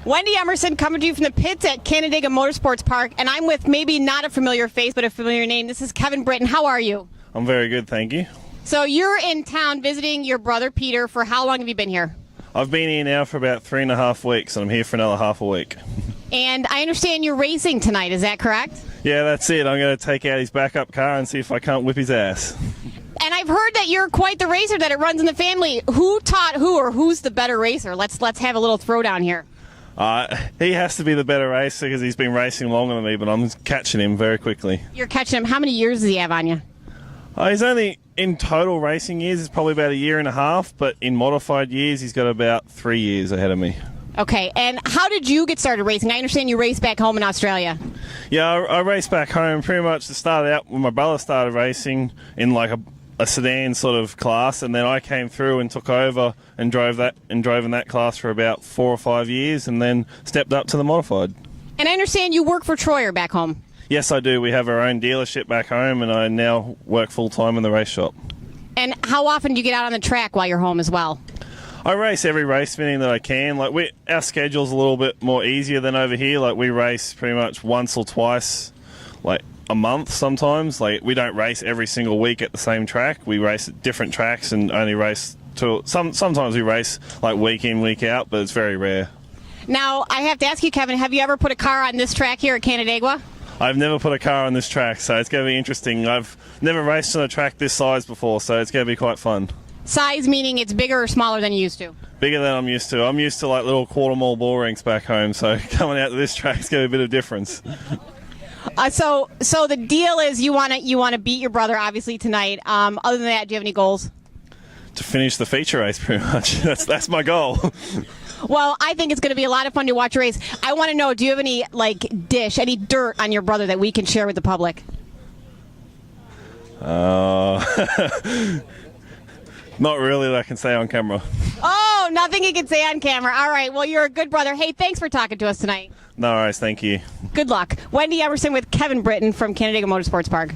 Wendy Emerson coming to you from the pits at Canandaigua Motorsports Park, and I'm with maybe not a familiar face, but a familiar name. This is Kevin Britten. How are you? I'm very good, thank you. So you're in town visiting your brother Peter. For how long have you been here? I've been here now for about 3.5 weeks, and I'm here for another half a week. And I understand you're racing tonight, is that correct? Yeah, that's it. I'm going to take out his backup car and see if I can't whip his ass. And I've heard that you're quite the racer, that it runs in the family. Who taught who, or who's the better racer? Let's have a little throwdown here. He has to be the better racer because he's been racing longer than me, but I'm catching him very quickly. You're catching him. How many years does he have on you? He's only, in total racing years, it's probably about 1.5 years, but in modified years, he's got about 3 years ahead of me. Okay, and how did you get started racing? I understand you raced back home in Australia. Yeah, I raced back home pretty much to start out when my brother started racing in like a sedan sort of class, and then I came through and took over and drove in that class for about 4 or 5 years, and then stepped up to the modified. And I understand you work for Troyer back home. Yes, I do. We have our own dealership back home, and I now work full-time in the race shop. And how often do you get out on the track while you're home as well? I race every race meeting that I can. Our schedule's a little bit more easier than over here. We race pretty much once or twice, a month sometimes. We don't race every single week at the same track. We race at different tracks and only race sometimes we race week in, week out, but it's very rare. Now, I have to ask you, Kevin, have you ever put a car on this track here at Canandaigua? I've never put a car on this track, so it's going to be interesting. I've never raced on a track this size before, so it's going to be quite fun. Size meaning it's bigger or smaller than you used to? Bigger than I'm used to. I'm used to little quarter mile ball rinks back home, so coming out to this track is going to be a bit of difference. So the deal is you want to beat your brother obviously tonight. Other than that, do you have any goals? To finish the feature race, pretty much. That's my goal. Well, I think it's going to be a lot of fun to watch a race. I want to know, do you have any any dirt on your brother that we can share with the public? Not really that I can say on camera. Oh, nothing you can say on camera. All right. Well, you're a good brother. Hey, thanks for talking to us tonight. No worries. Thank you. Good luck. Wendy Emerson with Kevin Britten from Canandaigua Motorsports Park.